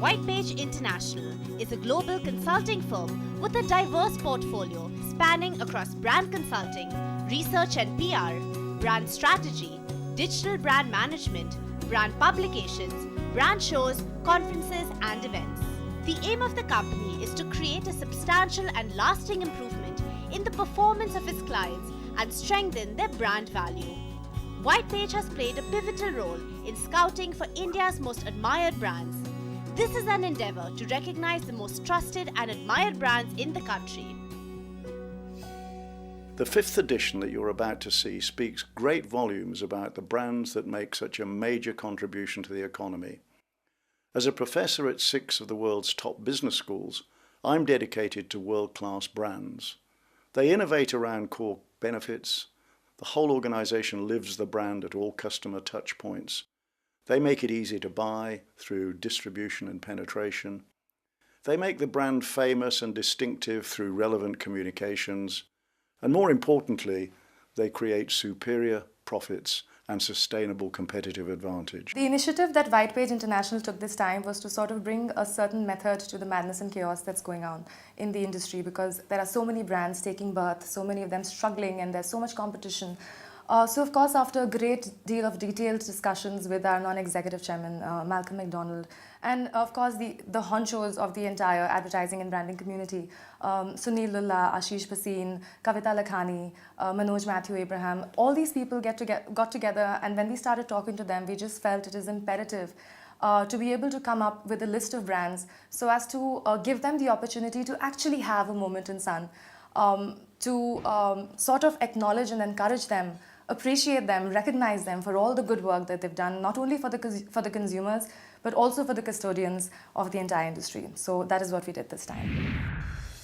Whitepage International is a global consulting firm with a diverse portfolio spanning across brand consulting, research and PR, brand strategy, digital brand management, brand publications, brand shows, conferences and events. The aim of the company is to create a substantial and lasting improvement in the performance of its clients and strengthen their brand value. Whitepage has played a pivotal role in scouting for India's most admired brands. This is an endeavor to recognize the most trusted and admired brands in the country. The 5th edition that you're about to see speaks great volumes about the brands that make such a major contribution to the economy. As a professor at 6 of the world's top business schools, I'm dedicated to world-class brands. They innovate around core benefits. The whole organization lives the brand at all customer touch points. They make it easy to buy through distribution and penetration. They make the brand famous and distinctive through relevant communications. And more importantly, they create superior profits and sustainable competitive advantage. The initiative that Whitepage International took this time was to sort of bring a certain method to the madness and chaos that's going on in the industry, because there are so many brands taking birth, so many of them struggling, and there's so much competition. So of course, after a great deal of detailed discussions with our non-executive chairman, Malcolm McDonald, and of course the honchos of the entire advertising and branding community, Sunil Lulla, Ashish Bhasin, Kavita Lakhani, Manoj Matthew Abraham, all these people got together, and when we started talking to them, we just felt it is imperative to be able to come up with a list of brands so as to give them the opportunity to actually have a moment in sun, to sort of acknowledge and encourage them, appreciate them, recognize them for all the good work that they've done, not only for the consumers, but also for the custodians of the entire industry. So that is what we did this time.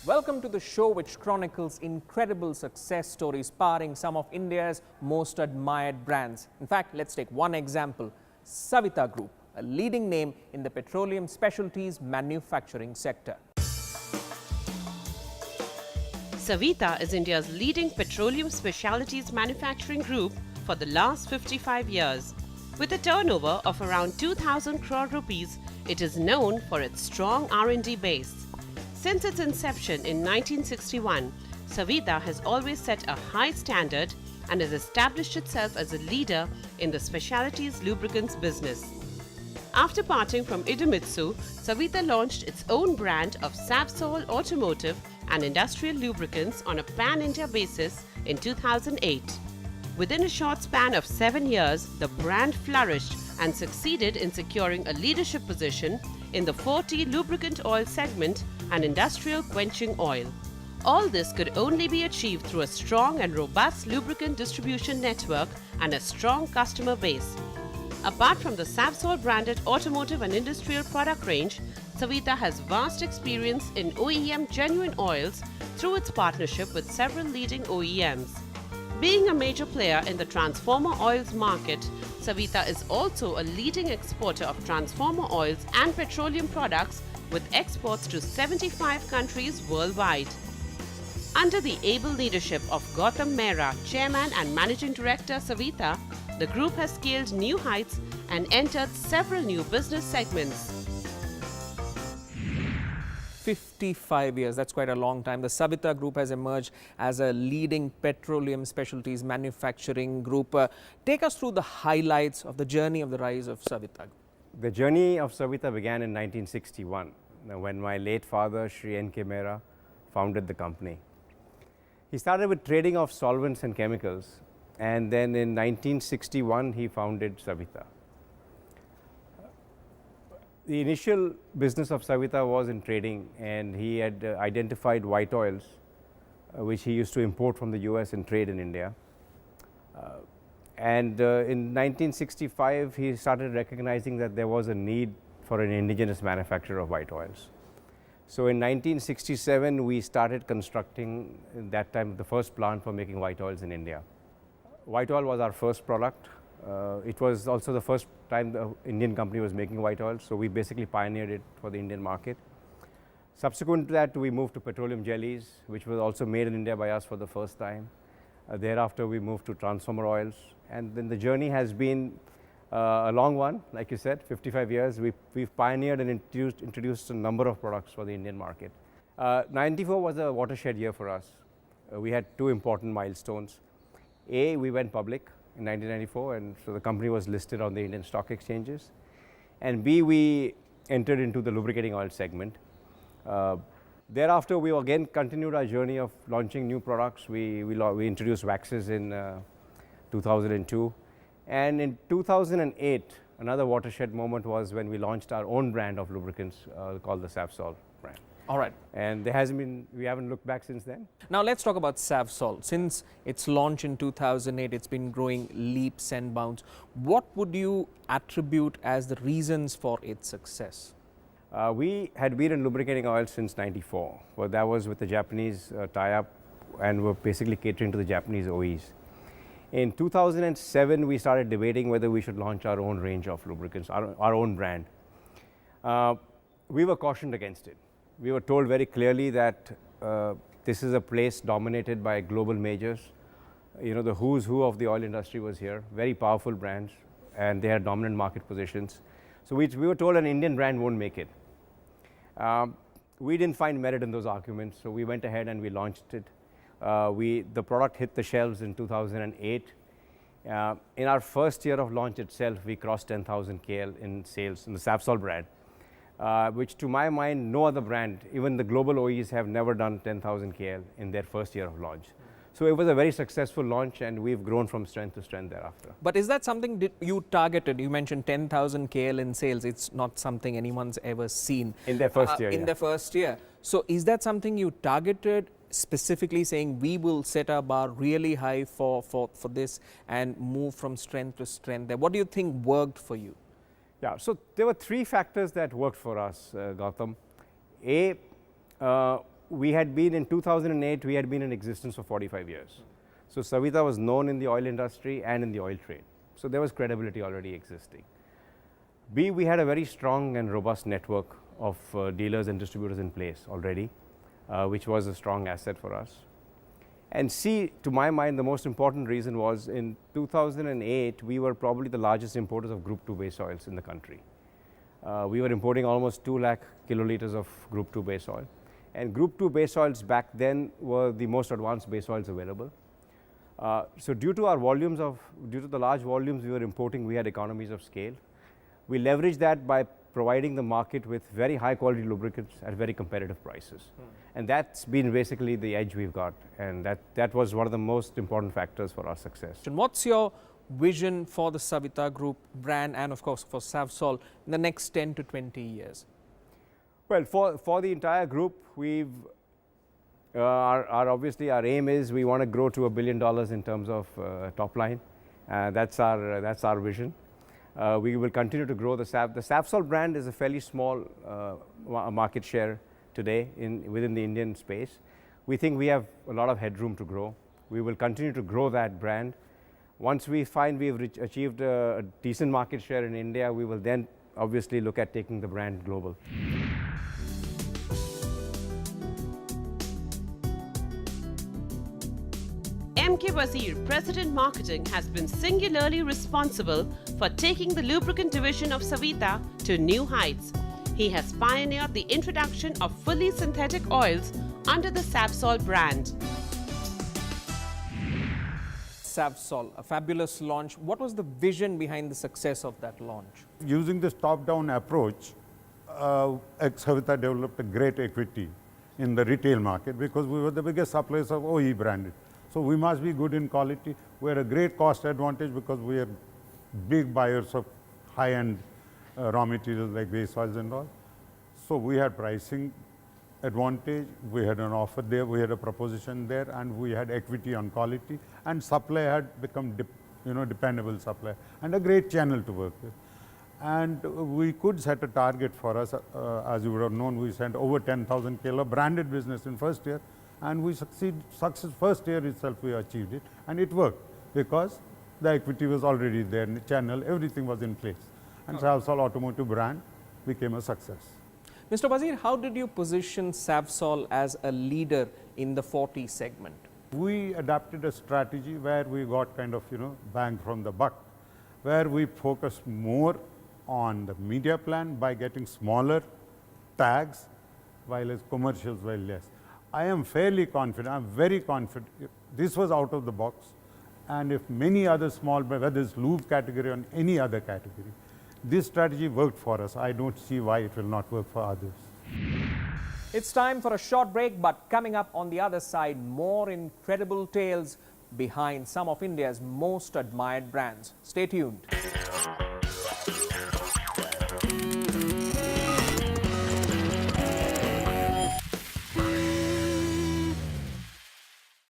Welcome to the show which chronicles incredible success stories powering some of India's most admired brands. In fact, let's take one example, Savita Group, a leading name in the petroleum specialties manufacturing sector. Savita is India's leading petroleum specialties manufacturing group for the last 55 years. With a turnover of around 2,000 crore rupees, it is known for its strong R&D base. Since its inception in 1961, Savita has always set a high standard and has established itself as a leader in the specialties lubricants business. After parting from Idemitsu, Savita launched its own brand of SAVSOL automotive and industrial lubricants on a pan-India basis in 2008. Within a short span of 7 years, the brand flourished and succeeded in securing a leadership position in the 40 lubricant oil segment and industrial quenching oil. All this could only be achieved through a strong and robust lubricant distribution network and a strong customer base. Apart from the SAVSOL branded automotive and industrial product range, Savita has vast experience in OEM genuine oils through its partnership with several leading OEMs. Being a major player in the transformer oils market, Savita is also a leading exporter of transformer oils and petroleum products with exports to 75 countries worldwide. Under the able leadership of Gautam Mehra, Chairman and Managing Director Savita, the group has scaled new heights and entered several new business segments. 55 years, that's quite a long time. The Savita Group has emerged as a leading petroleum specialties manufacturing group. Take us through the highlights of the journey of the rise of Savita. The journey of Savita began in 1961, when my late father, Shri N.K. Mehra, founded the company. He started with trading of solvents and chemicals, and then in 1961 he founded Savita. The initial business of Savita was in trading, and he had identified white oils, which he used to import from the US and trade in India. In 1965, he started recognizing that there was a need for an indigenous manufacture of white oils. So in 1967, we started constructing, at that time, the first plant for making white oils in India. White oil was our first product. It was also the first time the Indian company was making white oil, so we basically pioneered it for the Indian market. Subsequent to that, we moved to petroleum jellies, which was also made in India by us for the first time. Thereafter, we moved to transformer oils, and then the journey has been A long one, like you said, 55 years. We've pioneered and introduced a number of products for the Indian market. 94 was a watershed year for us. We had two important milestones. A, we went public in 1994, and so the company was listed on the Indian stock exchanges. And B, we entered into the lubricating oil segment. Thereafter, we again continued our journey of launching new products. We introduced waxes in 2002. And in 2008, another watershed moment was when we launched our own brand of lubricants called the SAVSOL brand. All right. And we haven't looked back since then. Now let's talk about SAVSOL. Since its launch in 2008, it's been growing leaps and bounds. What would you attribute as the reasons for its success? We had been in lubricating oil since 94. Well, that was with the Japanese tie-up, and we're basically catering to the Japanese OEs. In 2007, we started debating whether we should launch our own range of lubricants, our own brand. We were cautioned against it. We were told very clearly that this is a place dominated by global majors. You know, the who's who of the oil industry was here, very powerful brands, and they had dominant market positions. So we were told an Indian brand won't make it. We didn't find merit in those arguments, so we went ahead and we launched it. The product hit the shelves in 2008. In our first year of launch itself, we crossed 10,000 KL in sales in the SAVSOL brand, which to my mind, no other brand, even the global OEs have never done 10,000 KL in their first year of launch. So it was a very successful launch, and we've grown from strength to strength thereafter. But is that something that you targeted? You mentioned 10,000 KL in sales. It's not something anyone's ever seen. In their first year, In their first year. So is that something you targeted, specifically saying we will set our bar really high for this and move from strength to strength? What do you think worked for you? Yeah, so there were three factors that worked for us, Gautam. A, we had been in 2008, we had been in existence for 45 years. So Savita was known in the oil industry and in the oil trade. So there was credibility already existing. B, we had a very strong and robust network of dealers and distributors in place already, which was a strong asset for us. And C, to my mind, the most important reason was in 2008, we were probably the largest importers of Group 2 base oils in the country. We were importing almost 2 lakh kiloliters of Group 2 base oil. And Group 2 base oils back then were the most advanced base oils available. So due to the large volumes we were importing, we had economies of scale. We leveraged that by providing the market with very high quality lubricants at very competitive prices. And that's been basically the edge we've got, and that was one of the most important factors for our success. And what's your vision for the Savita Group brand and of course for SAVSOL in the next 10 to 20 years? Well, for the entire group, obviously our aim is we want to grow to $1 billion in terms of top line. That's our vision. We will continue to grow the SAVSOL brand is a fairly small market share today within the Indian space. We think we have a lot of headroom to grow. We will continue to grow that brand. Once we find we've achieved a decent market share in India, we will then obviously look at taking the brand global. M.K. Wazir, President Marketing, has been singularly responsible for taking the lubricant division of Savita to new heights. He has pioneered the introduction of fully synthetic oils under the SAVSOL brand. SAVSOL, a fabulous launch. What was the vision behind the success of that launch? Using this top-down approach, Savita developed a great equity in the retail market because we were the biggest suppliers of OE branded. So we must be good in quality. We had a great cost advantage because we are big buyers of high-end raw materials like base oils and all. So we had pricing advantage, we had an offer there, we had a proposition there, and we had equity on quality, and supply had become dependable supply and a great channel to work with. And we could set a target for us, as you would have known, we sent over 10,000 kilo branded business in first year, and we success first year itself we achieved it, and it worked because the equity was already there in the channel, everything was in place. And SAVSOL automotive brand became a success. Mr. Wazir, how did you position SAVSOL as a leader in the 40 segment? We adapted a strategy where we got kind of, bang from the buck. where we focused more on the media plan by getting smaller tags, while as commercials were less. I am fairly confident, I'm very confident, this was out of the box, and if many other small, whether it's lube category or any other category, this strategy worked for us. I don't see why it will not work for others. It's time for a short break, but coming up on the other side, more incredible tales behind some of India's most admired brands. Stay tuned.